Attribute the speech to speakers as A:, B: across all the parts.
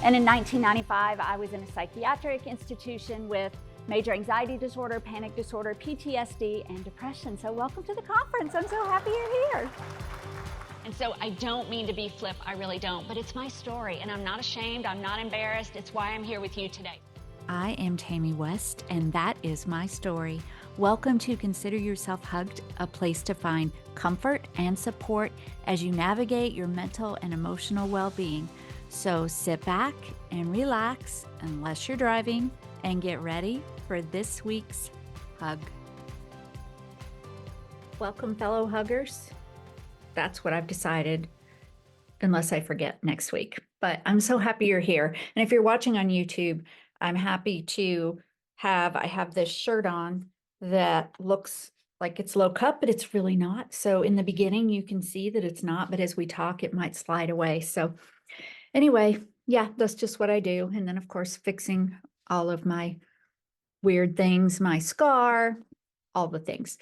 A: And in 1995, I was in a psychiatric institution with major anxiety disorder, panic disorder, PTSD, and depression. So welcome to the conference. I'm so happy you're here.
B: And so I don't mean to be flip, I really don't, but it's my story and I'm not ashamed, I'm not embarrassed. It's why I'm here with you today.
C: I am Tami West, and that is my story. Welcome to Consider Yourself Hugged, a place to find comfort and support as you navigate your mental and emotional well-being. So sit back and relax, unless you're driving, and get ready for this week's hug. Welcome, fellow huggers. That's what I've decided, unless I forget next week. But I'm so happy you're here. And if you're watching on YouTube, I'm happy to I have this shirt on that looks like it's low cut, but it's really not. So in the beginning, you can see that it's not, but as we talk, it might slide away. So anyway, yeah, that's just what I do. And then of course, fixing all of my weird things, my scar, all the things.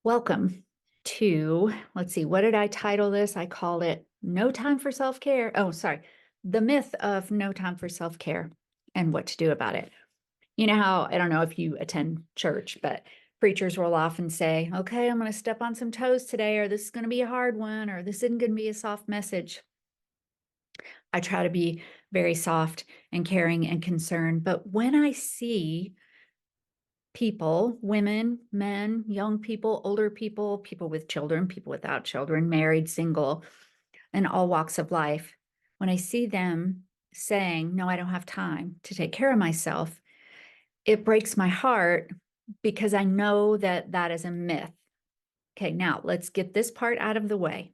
C: Welcome to, let's see, what did I title this? I call it No Time for Self-Care. Oh, sorry. The myth of no time for self-care and what to do about it. You know how, I don't know if you attend church, but preachers will often say, okay, I'm going to step on some toes today, or this is going to be a hard one, or this isn't going to be a soft message. I try to be very soft and caring and concerned. But when I see people, women, men, young people, older people, people with children, people without children, married, single, and all walks of life, when I see them saying, no, I don't have time to take care of myself, it breaks my heart because I know that that is a myth. Okay, now let's get this part out of the way.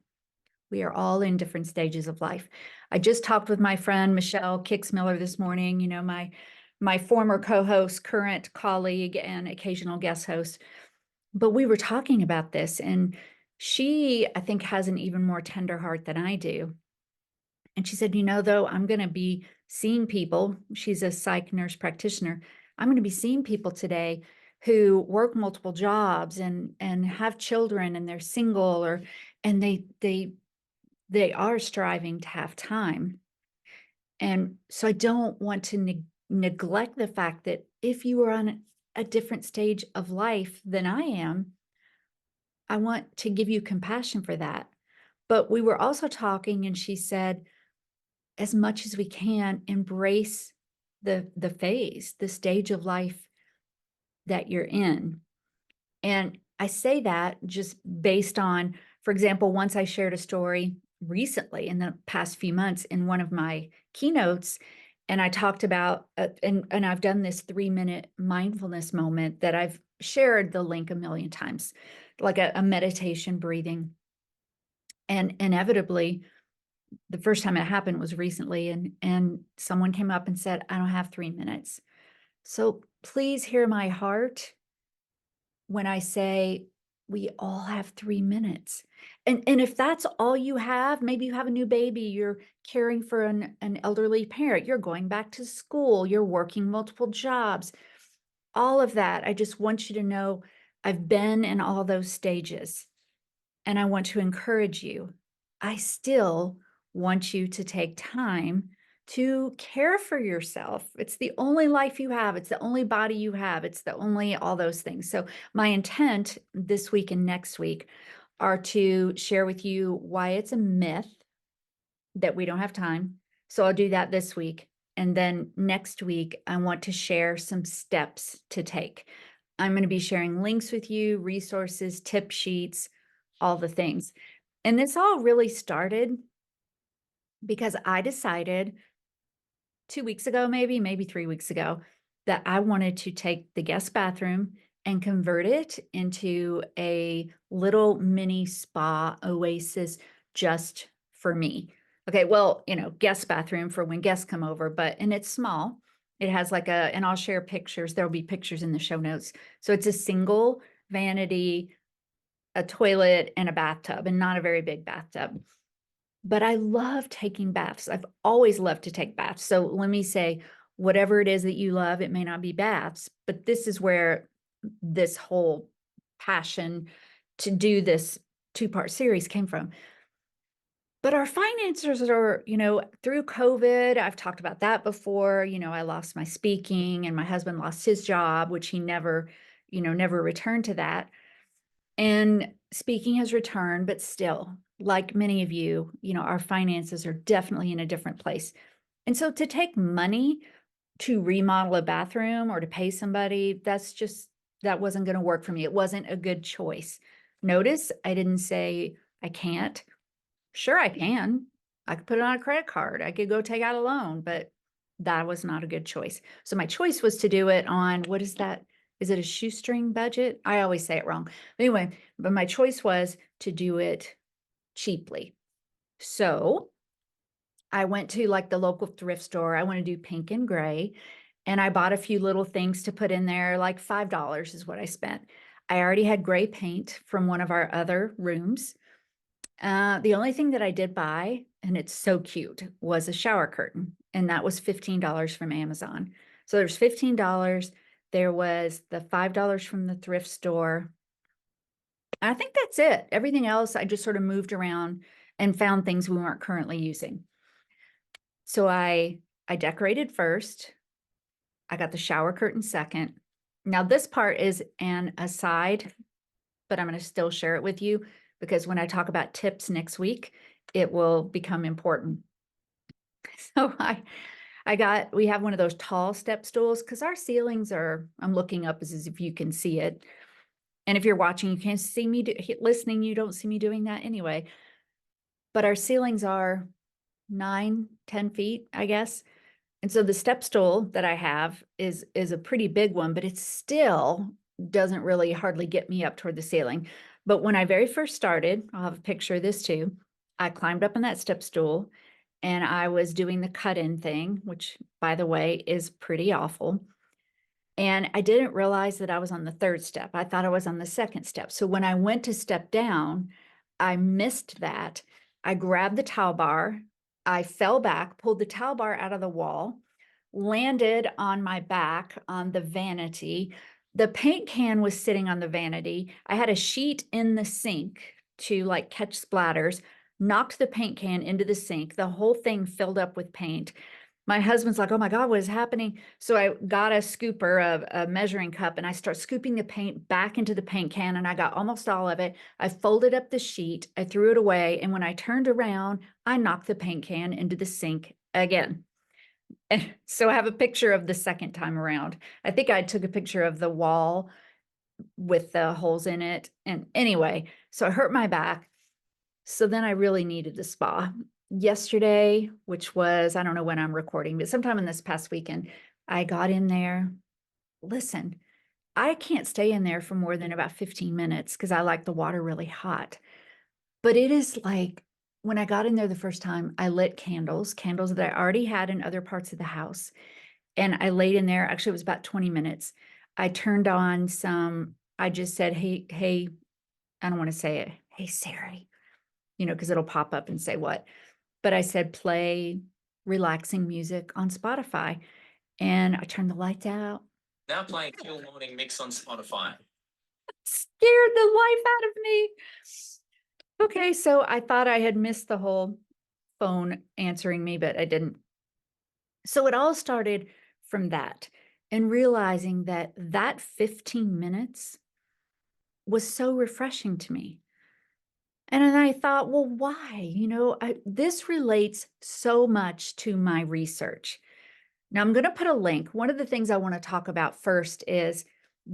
C: We are all in different stages of life. I just talked with my friend, Michelle Kicksmiller, this morning, you know, my former co-host, current colleague, and occasional guest host. But we were talking about this, and she, I think, has an even more tender heart than I do. And she said, you know, though, I'm going to be seeing people. She's a psych nurse practitioner. I'm going to be seeing people today who work multiple jobs and have children, and they're single, and they are striving to have time. And so I don't want to neglect the fact that if you are on a different stage of life than I am, I want to give you compassion for that. But we were also talking, and she said, as much as we can, embrace the phase, the stage of life that you're in. And I say that just based on, for example, once I shared a story recently in the past few months in one of my keynotes, and I talked about, and I've done this 3-minute mindfulness moment that I've shared the link a million times, like a meditation breathing. And inevitably, the first time it happened was recently, and someone came up and said, I don't have 3 minutes. So please hear my heart when I say we all have 3 minutes. And if that's all you have, maybe you have a new baby, you're caring for an elderly parent, you're going back to school, you're working multiple jobs, all of that. I just want you to know I've been in all those stages, and I want to encourage you. I still want you to take time to care for yourself. It's the only life you have. It's the only body you have. It's the only all those things. So my intent this week and next week are to share with you why it's a myth that we don't have time. So I'll do that this week. And then next week, I want to share some steps to take. I'm going to be sharing links with you, resources, tip sheets, all the things. And this all really started because I decided 2 weeks ago, maybe 3 weeks ago, that I wanted to take the guest bathroom and convert it into a little mini spa oasis just for me. Okay, well, you know, guest bathroom for when guests come over, and it's small. It has like and I'll share pictures. There'll be pictures in the show notes. So it's a single vanity, a toilet, and a bathtub, and not a very big bathtub. But I love taking baths. I've always loved to take baths. So let me say, whatever it is that you love, it may not be baths, but this is where this whole passion to do this 2-part series came from. But our finances are, through COVID, I've talked about that before. I lost my speaking and my husband lost his job, which he never returned to that. And speaking has returned, but still, like many of you, our finances are definitely in a different place. And so to take money to remodel a bathroom or to pay somebody, that wasn't going to work for me. It wasn't a good choice. Notice I didn't say I can't. Sure, I can. I could put it on a credit card. I could go take out a loan, but that was not a good choice. So my choice was to do it on, what is that? Is it a shoestring budget? I always say it wrong. Anyway, but my choice was to do it cheaply. So I went to like the local thrift store. I want to do pink and gray. And I bought a few little things to put in there, like $5 is what I spent. I already had gray paint from one of our other rooms. The only thing that I did buy, and it's so cute, was a shower curtain, and that was $15 from Amazon. So there's $15. There was the $5 from the thrift store. I think that's it. Everything else, I just sort of moved around and found things we weren't currently using. So I decorated first. I got the shower curtain second. Now this part is an aside, but I'm going to still share it with you because when I talk about tips next week, it will become important. So we have one of those tall step stools because our ceilings are, I'm looking up as if you can see it. And if you're watching, you can't see me listening, you don't see me doing that anyway. But our ceilings are 9-10 feet, I guess. And so the step stool that I have is a pretty big one, but it still doesn't really hardly get me up toward the ceiling. But when I very first started, I'll have a picture of this too. I climbed up on that step stool and I was doing the cut-in thing, which by the way is pretty awful. And I didn't realize that I was on the third step. I thought I was on the second step. So when I went to step down, I missed that. I grabbed the towel bar. I fell back, pulled the towel bar out of the wall, landed on my back on the vanity. The paint can was sitting on the vanity. I had a sheet in the sink to like catch splatters, knocked the paint can into the sink. The whole thing filled up with paint. My husband's like, oh my God, what is happening? So I got a scooper of a measuring cup and I start scooping the paint back into the paint can and I got almost all of it. I folded up the sheet, I threw it away. And when I turned around, I knocked the paint can into the sink again. And so I have a picture of the second time around. I think I took a picture of the wall with the holes in it. And anyway, so I hurt my back. So then I really needed the spa. Yesterday, which was, I don't know when I'm recording, but sometime in this past weekend, I got in there. Listen, I can't stay in there for more than about 15 minutes because I like the water really hot. But it is like when I got in there the first time, I lit candles that I already had in other parts of the house. And I laid in there. Actually, it was about 20 minutes. I turned on I just said, hey, I don't want to say it. Hey, Siri, because it'll pop up and say what. But I said, play relaxing music on Spotify. And I turned the lights out.
D: Now playing Chill Morning Mix on Spotify.
C: Scared the life out of me. Okay, so I thought I had missed the whole phone answering me, but I didn't. So it all started from that and realizing that 15 minutes was so refreshing to me. And then I thought, well, why? This relates so much to my research. Now I'm going to put a link. One of the things I want to talk about first is,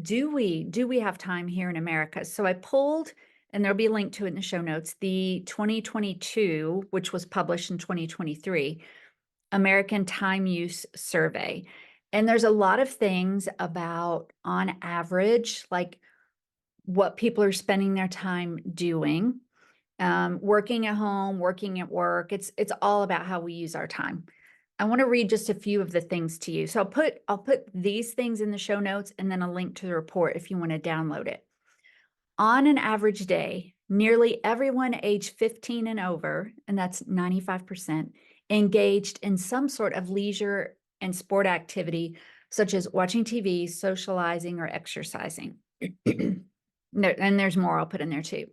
C: do we have time here in America? So I pulled, and there'll be a link to it in the show notes, the 2022, which was published in 2023, American Time Use Survey. And there's a lot of things about, on average, like what people are spending their time doing. Working at home, working at work. It's all about how we use our time. I want to read just a few of the things to you. So I'll put these things in the show notes and then a link to the report if you want to download it. On an average day, nearly everyone age 15 and over, and that's 95%, engaged in some sort of leisure and sport activity, such as watching TV, socializing, or exercising. And there's more I'll put in there too.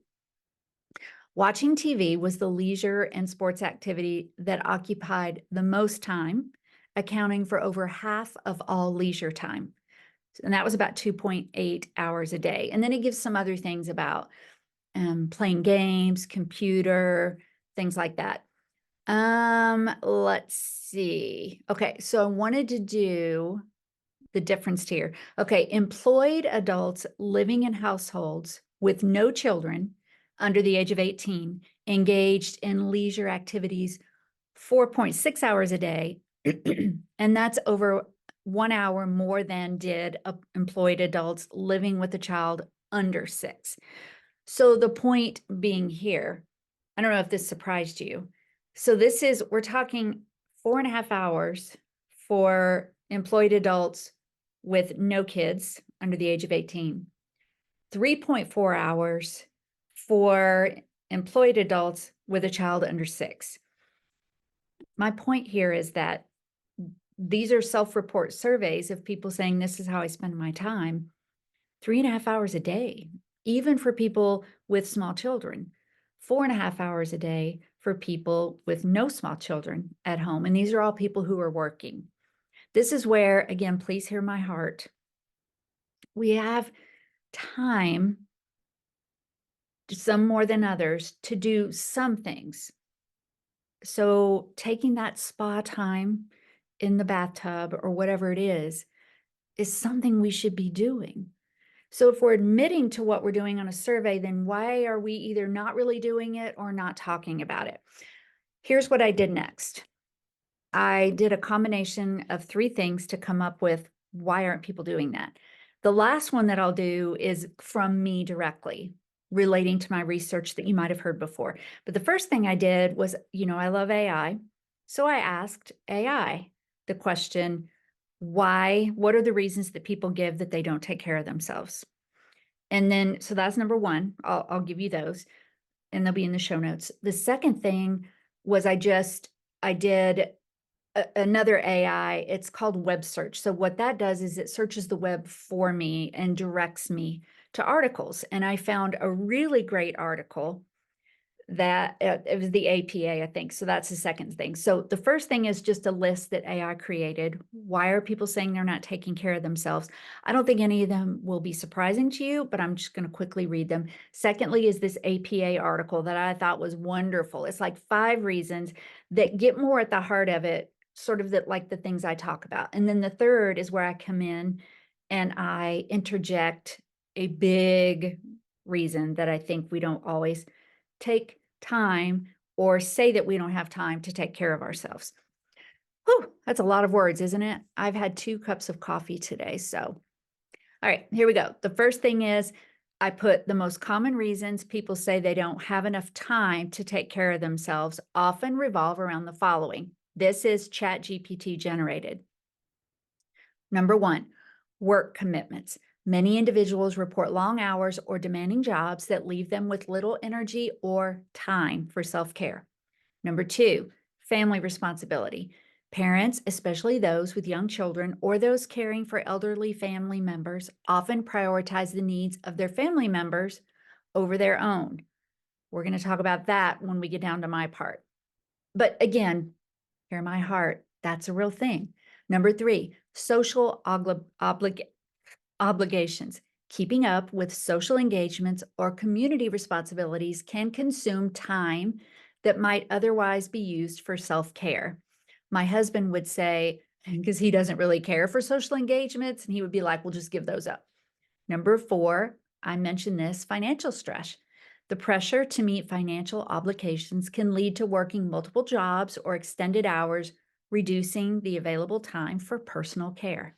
C: Watching TV was the leisure and sports activity that occupied the most time, accounting for over half of all leisure time. And that was about 2.8 hours a day. And then it gives some other things about playing games, computer, things like that. Let's see. Okay, so I wanted to do the difference here. Okay, employed adults living in households with no children under the age of 18 engaged in leisure activities 4.6 hours a day, and that's over 1 hour more than did employed adults living with a child under 6. So the point being here, I don't know if this surprised you. So we're talking 4.5 hours for employed adults with no kids under the age of 18, 3.4 hours for employed adults with a child under 6. My point here is that these are self-report surveys of people saying, this is how I spend my time, 3.5 hours a day, even for people with small children, 4.5 hours a day for people with no small children at home. And these are all people who are working. This is where, again, please hear my heart. We have time, some more than others, to do some things. So taking that spa time in the bathtub or whatever it is something we should be doing. So if we're admitting to what we're doing on a survey, then why are we either not really doing it or not talking about it? Here's what I did next. I did a combination of 3 things to come up with why aren't people doing that? The last one that I'll do is from me directly, relating to my research that you might have heard before. But the first thing I did was, I love AI. So I asked AI the question, what are the reasons that people give that they don't take care of themselves? And then, so that's number 1. I'll give you those and they'll be in the show notes. The second thing was I did another AI. It's called web search. So what that does is it searches the web for me and directs me to articles. And I found a really great article that it was the APA, I think. So that's the second thing. So the first thing is just a list that AI created. Why are people saying they're not taking care of themselves? I don't think any of them will be surprising to you, but I'm just going to quickly read them. Secondly is this APA article that I thought was wonderful. It's like 5 reasons that get more at the heart of it, sort of like the things I talk about. And then the third is where I come in and I interject a big reason that I think we don't always take time or say that we don't have time to take care of ourselves. Whew, that's a lot of words, isn't it? I've had 2 cups of coffee today. So, all right, here we go. The first thing is I put the most common reasons people say they don't have enough time to take care of themselves often revolve around the following. This is ChatGPT generated. Number 1, work commitments. Many individuals report long hours or demanding jobs that leave them with little energy or time for self-care. Number 2, family responsibility. Parents, especially those with young children or those caring for elderly family members, often prioritize the needs of their family members over their own. We're going to talk about that when we get down to my part. But again, hear my heart, that's a real thing. Number 3, social obligations. Keeping up with social engagements or community responsibilities can consume time that might otherwise be used for self-care. My husband would say, because he doesn't really care for social engagements, and he would be like, we'll just give those up. Number 4, I mentioned this, financial stress. The pressure to meet financial obligations can lead to working multiple jobs or extended hours, reducing the available time for personal care.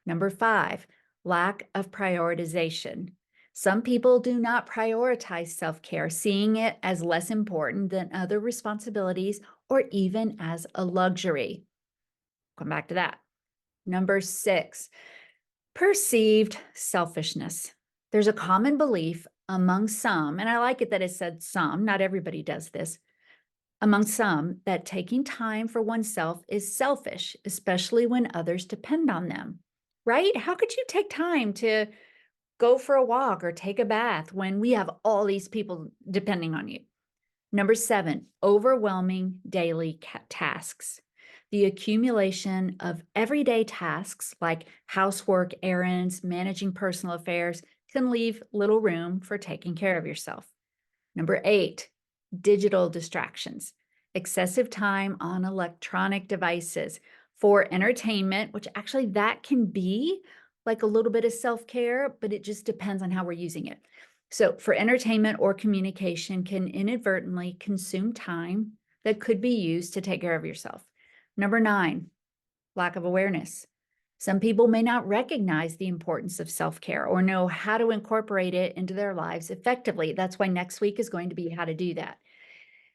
C: Number 5, lack of prioritization. Some people do not prioritize self-care, seeing it as less important than other responsibilities or even as a luxury. Come back to that. Number 6, perceived selfishness. There's a common belief among some, and I like it that it said some, not everybody does this, among some that taking time for oneself is selfish, especially when others depend on them. Right? How could you take time to go for a walk or take a bath when we have all these people depending on you? Number 7, overwhelming daily tasks. The accumulation of everyday tasks like housework, errands, managing personal affairs can leave little room for taking care of yourself. Number 8, digital distractions. Excessive time on electronic devices for entertainment, which actually that can be like a little bit of self-care, but it just depends on how we're using it. So for entertainment or communication can inadvertently consume time that could be used to take care of yourself. Number 9, lack of awareness. Some people may not recognize the importance of self-care or know how to incorporate it into their lives effectively. That's why next week is going to be how to do that.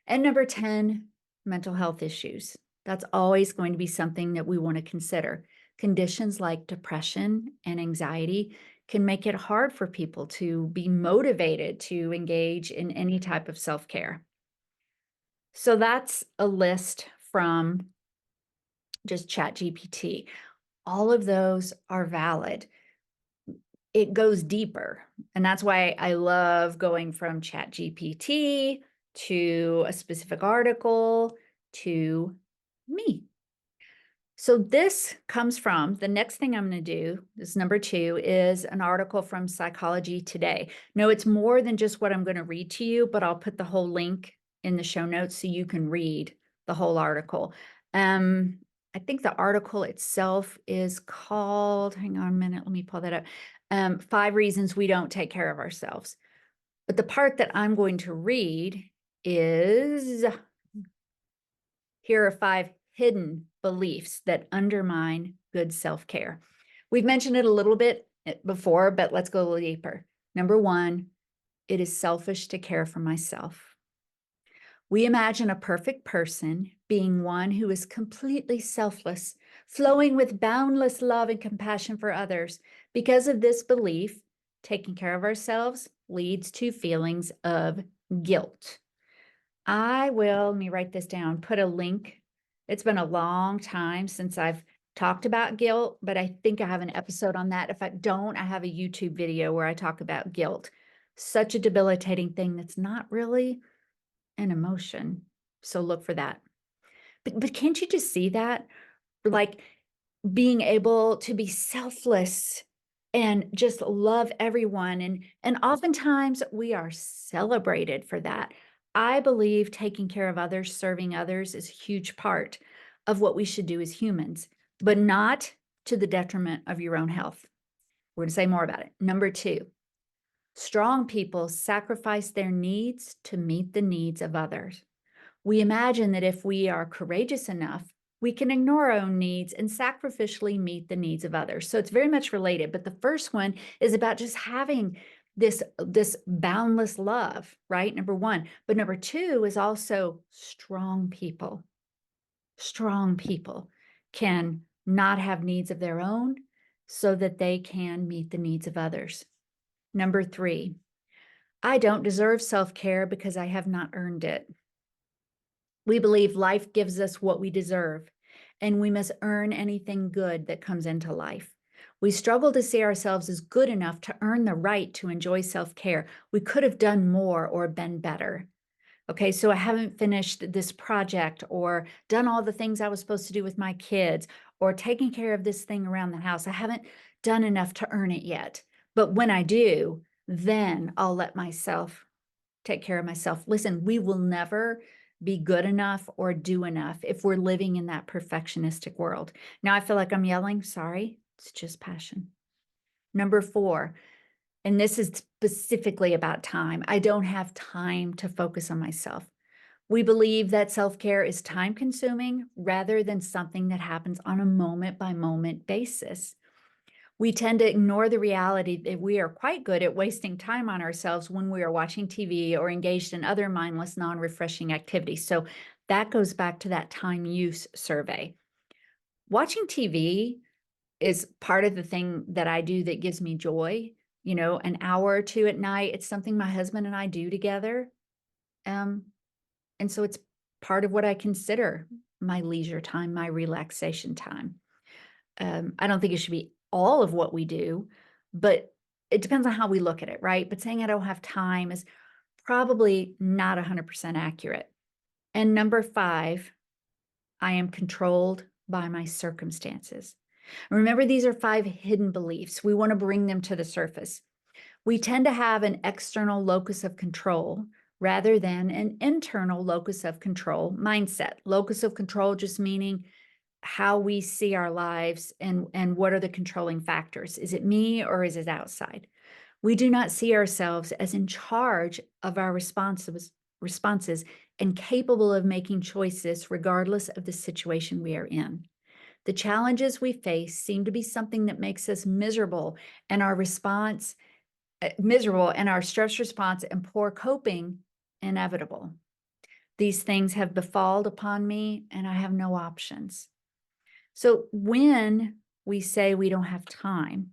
C: And number 10, mental health issues. That's always going to be something that we want to consider. Conditions like depression and anxiety can make it hard for people to be motivated to engage in any type of self-care. So that's a list from just ChatGPT. All of those are valid. It goes deeper. And that's why I love going from ChatGPT to a specific article to me. So this comes from the next thing I'm going to do, this number 2, is an article from Psychology Today. No, it's more than just what I'm going to read to you, but I'll put the whole link in the show notes so you can read the whole article. I think the article itself is called, hang on a minute, let me pull that up. 5 reasons we don't take care of ourselves. But the part that I'm going to read is, here are 5 hidden beliefs that undermine good self-care. We've mentioned it a little bit before, but let's go a little deeper. Number 1, it is selfish to care for myself. We imagine a perfect person being one who is completely selfless, flowing with boundless love and compassion for others. Because of this belief, taking care of ourselves leads to feelings of guilt. Let me write this down, put a link. It's been a long time since I've talked about guilt, but I think I have an episode on that. If I don't, I have a YouTube video where I talk about guilt. Such a debilitating thing that's not really an emotion. So look for that. But can't you just see that? Like being able to be selfless and just love everyone. And oftentimes we are celebrated for that. I believe taking care of others, serving others is a huge part of what we should do as humans, but not to the detriment of your own health. We're going to say more about it. Number 2, strong people sacrifice their needs to meet the needs of others. We imagine that if we are courageous enough, we can ignore our own needs and sacrificially meet the needs of others. So it's very much related. But the first one is about just having this boundless love, right? Number 1. But number 2 is also strong people. Strong people can not have needs of their own so that they can meet the needs of others. Number 3, I don't deserve self-care because I have not earned it. We believe life gives us what we deserve, and we must earn anything good that comes into life. We struggle to see ourselves as good enough to earn the right to enjoy self-care. We could have done more or been better. Okay, so I haven't finished this project or done all the things I was supposed to do with my kids or taking care of this thing around the house. I haven't done enough to earn it yet. But when I do, then I'll let myself take care of myself. Listen, we will never be good enough or do enough if we're living in that perfectionistic world. Now I feel like I'm yelling, sorry, it's just passion. Number 4, and this is specifically about time. I don't have time to focus on myself. We believe that self-care is time consuming rather than something that happens on a moment by moment basis. We tend to ignore the reality that we are quite good at wasting time on ourselves when we are watching TV or engaged in other mindless, non-refreshing activities. So that goes back to that time use survey. Watching TV is part of the thing that I do that gives me joy. You know, an hour or 2 at night, it's something my husband and I do together. And so it's part of what I consider my leisure time, my relaxation time. I don't think it should be all of what we do, but it depends on how we look at it, right? But saying I don't have time is probably not 100% accurate. And number 5, I am controlled by my circumstances. Remember, these are 5 hidden beliefs. We want to bring them to the surface. We tend to have an external locus of control rather than an internal locus of control mindset. Locus of control just meaning how we see our lives and what are the controlling factors. Is it me or is it outside? We do not see ourselves as in charge of our responses and capable of making choices regardless of the situation we are in. The challenges we face seem to be something that makes us miserable, and our stress response and poor coping inevitable. These things have befalled upon me, and I have no options. So when we say we don't have time,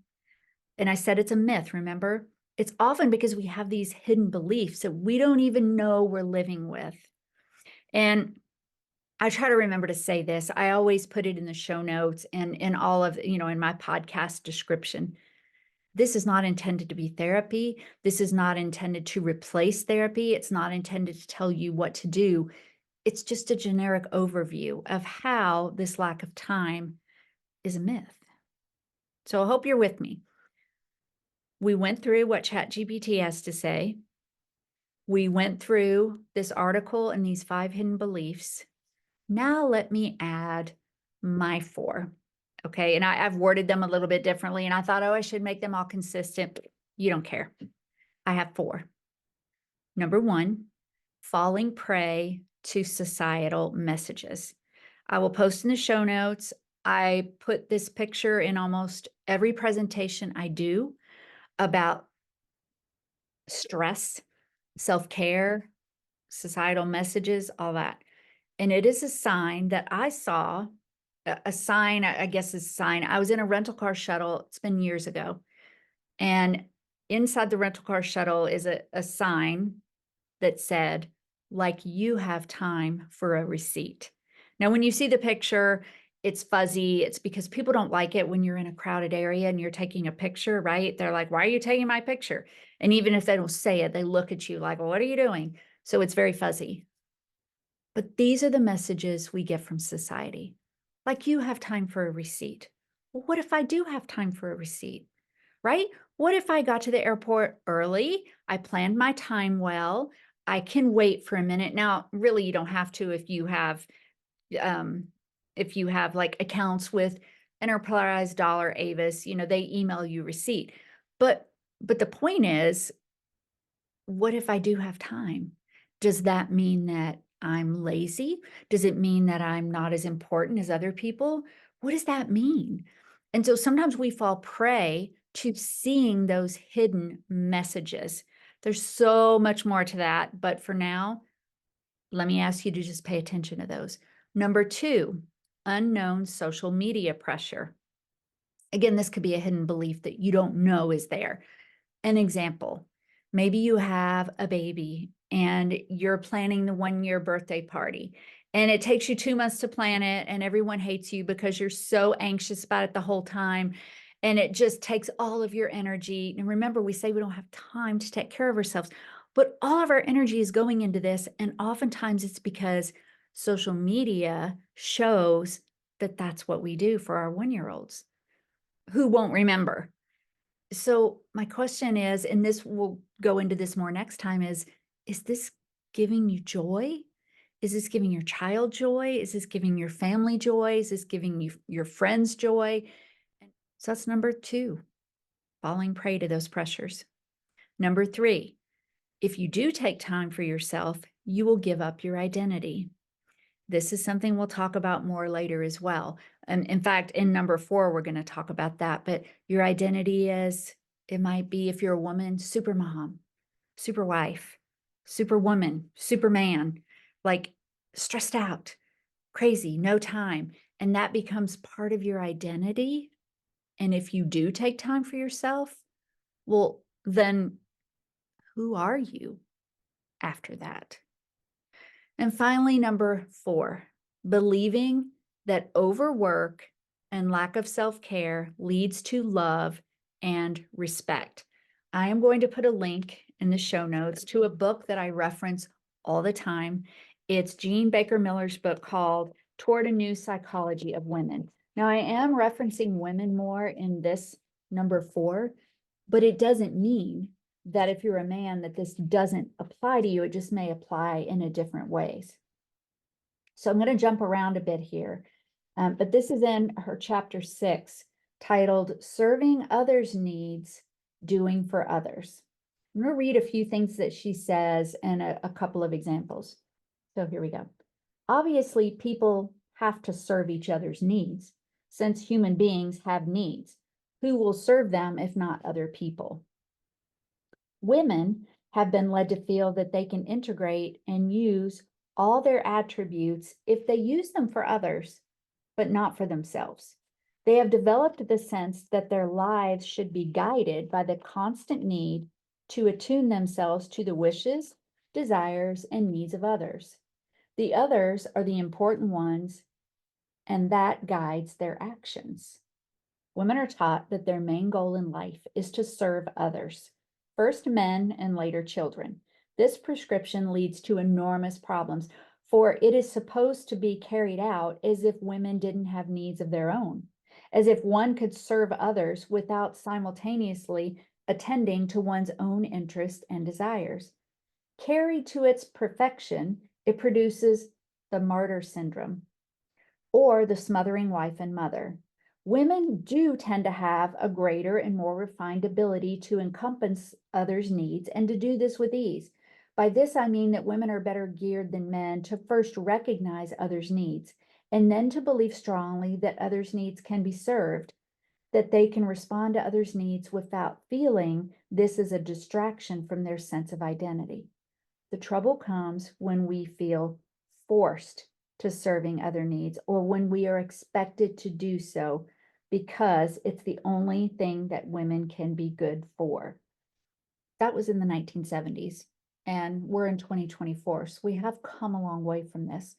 C: and I said it's a myth, remember? It's often because we have these hidden beliefs that we don't even know we're living with. And I try to remember to say this. I always put it in the show notes and in all of, in my podcast description. This is not intended to be therapy. This is not intended to replace therapy. It's not intended to tell you what to do. It's just a generic overview of how this lack of time is a myth. So I hope you're with me. We went through what ChatGPT has to say. We went through this article and these 5 hidden beliefs. Now let me add my 4. Okay, and I've worded them a little bit differently, and I thought, I should make them all consistent. You don't care. I have 4. Number 1, falling prey to societal messages. I will post in the show notes. I put this picture in almost every presentation I do about stress, self-care, societal messages, all that. And it is a sign that I saw, a sign, I guess is a sign. I was in a rental car shuttle. It's been years ago. And inside the rental car shuttle is a sign that said, like you have time for a receipt. Now, when you see the picture, it's fuzzy. It's because people don't like it when you're in a crowded area and you're taking a picture, right? They're like, why are you taking my picture? And even if they don't say it, they look at you like, well, what are you doing? So it's very fuzzy. But these are the messages we get from society. Like you have time for a receipt. Well, what if I do have time for a receipt, right? What if I got to the airport early? I planned my time well. I can wait for a minute. Now, really, you don't have to if you have like accounts with Enterprise, Dollar, Avis, they email you receipt. But the point is, what if I do have time? Does that mean that I'm lazy? Does it mean that I'm not as important as other people? What does that mean? And so sometimes we fall prey to seeing those hidden messages. There's so much more to that, but for now, let me ask you to just pay attention to those. Number 2, unknown social media pressure. Again, this could be a hidden belief that you don't know is there. An example, maybe you have a baby and you're planning the 1-year birthday party, and it takes you 2 months to plan it, and everyone hates you because you're so anxious about it the whole time. And it just takes all of your energy. And remember, we say we don't have time to take care of ourselves, but all of our energy is going into this. And oftentimes it's because social media shows that that's what we do for our 1-year-olds who won't remember. So my question is, and this will go into this more next time, is this giving you joy? Is this giving your child joy? Is this giving your family joy? Is this giving you your friends joy? So that's number 2, falling prey to those pressures. Number 3, if you do take time for yourself, you will give up your identity. This is something we'll talk about more later as well. And in fact, in number 4, we're going to talk about that. But your identity is, it might be, if you're a woman, super mom, super wife, super woman, superman, like stressed out, crazy, no time. And that becomes part of your identity. And if you do take time for yourself, well, then who are you after that? And finally, number 4, believing that overwork and lack of self-care leads to love and respect. I am going to put a link in the show notes to a book that I reference all the time. It's Jean Baker Miller's book called Toward a New Psychology of Women. Now, I am referencing women more in this number 4, but it doesn't mean that if you're a man that this doesn't apply to you. It just may apply in a different ways. So I'm going to jump around a bit here, but this is in her chapter 6, titled Serving Others' Needs, Doing for Others. I'm going to read a few things that she says and a couple of examples. So here we go. Obviously, people have to serve each other's needs, since human beings have needs. Who will serve them if not other people? Women have been led to feel that they can integrate and use all their attributes if they use them for others, but not for themselves. They have developed the sense that their lives should be guided by the constant need to attune themselves to the wishes, desires, and needs of others. The others are the important ones, and that guides their actions. Women are taught that their main goal in life is to serve others, first men and later children. This prescription leads to enormous problems, for it is supposed to be carried out as if women didn't have needs of their own, as if one could serve others without simultaneously attending to one's own interests and desires. Carried to its perfection, it produces the martyr syndrome, or the smothering wife and mother. Women do tend to have a greater and more refined ability to encompass others' needs and to do this with ease. By this, I mean that women are better geared than men to first recognize others' needs and then to believe strongly that others' needs can be served, that they can respond to others' needs without feeling this is a distraction from their sense of identity. The trouble comes when we feel forced to serving other needs, or when we are expected to do so because it's the only thing that women can be good for. That was in the 1970s, and we're in 2024, so we have come a long way from this.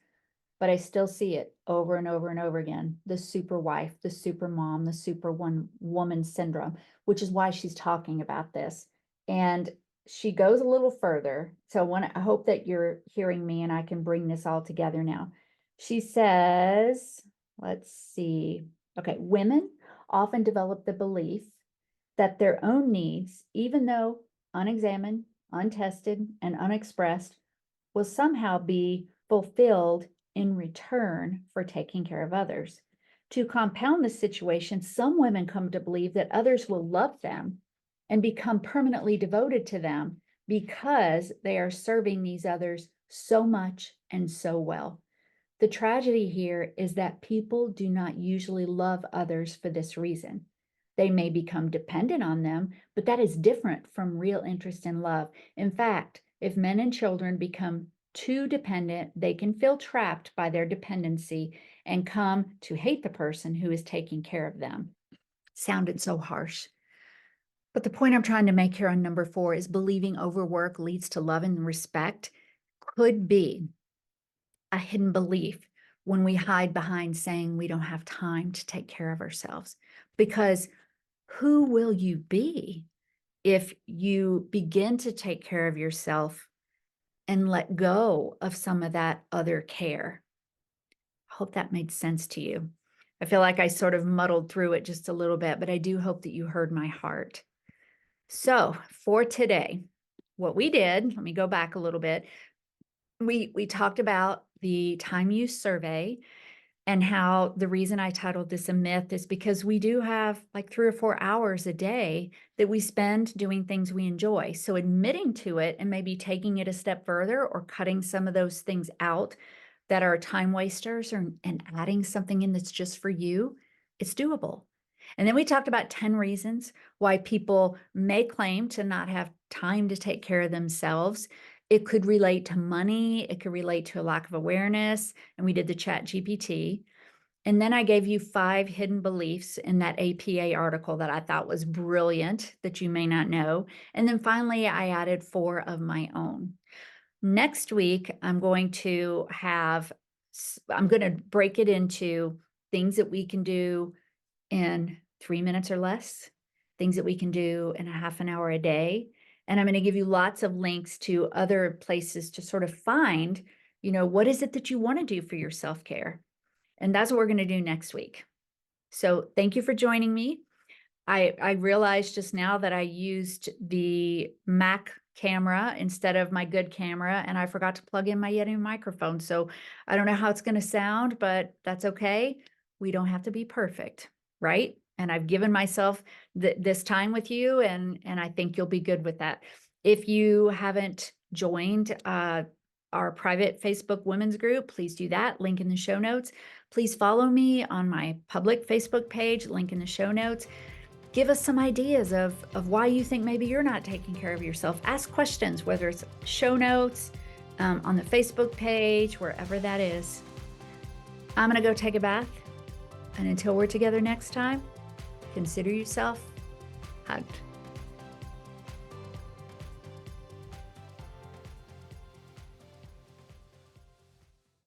C: But I still see it over and over and over again. The super wife, the super mom, the super woman syndrome, which is why she's talking about this. And she goes a little further. So I hope that you're hearing me and I can bring this all together now. She says, let's see. Okay, women often develop the belief that their own needs, even though unexamined, untested, and unexpressed, will somehow be fulfilled in return for taking care of others. To compound the situation, some women come to believe that others will love them and become permanently devoted to them because they are serving these others so much and so well. The tragedy here is that people do not usually love others for this reason. They may become dependent on them, but that is different from real interest in love. In fact, if men and children become too dependent, they can feel trapped by their dependency and come to hate the person who is taking care of them. Sounded so harsh. But the point I'm trying to make here on number 4 is believing overwork leads to love and respect could be a hidden belief when we hide behind saying we don't have time to take care of ourselves. Because who will you be if you begin to take care of yourself and let go of some of that other care? I hope that made sense to you. I feel like I sort of muddled through it just a little bit, but I do hope that you heard my heart. So for today, what we did, let me go back a little bit. We talked about the time use survey and how the reason I titled this a myth is because we do have like 3 or 4 hours a day that we spend doing things we enjoy. So admitting to it and maybe taking it a step further or cutting some of those things out that are time wasters and adding something in that's just for you, it's doable. And then we talked about 10 reasons why people may claim to not have time to take care of themselves. It could relate to money. It could relate to a lack of awareness. And we did the Chat GPT. And then I gave you 5 hidden beliefs in that APA article that I thought was brilliant that you may not know. And then finally, I added 4 of my own. Next week, I'm going to break it into things that we can do in 3 minutes or less, things that we can do in a half an hour a day. And I'm going to give you lots of links to other places to sort of find, what is it that you want to do for your self-care? And that's what we're going to do next week. So thank you for joining me. I realized just now that I used the Mac camera instead of my good camera, and I forgot to plug in my Yeti microphone. So I don't know how it's going to sound, but that's okay. We don't have to be perfect, right? And I've given myself this time with you, and I think you'll be good with that. If you haven't joined our private Facebook women's group, please do that. Link in the show notes. Please follow me on my public Facebook page, link in the show notes. Give us some ideas of why you think maybe you're not taking care of yourself. Ask questions, whether it's show notes, on the Facebook page, wherever that is. I'm going to go take a bath. And until we're together next time, consider yourself hugged.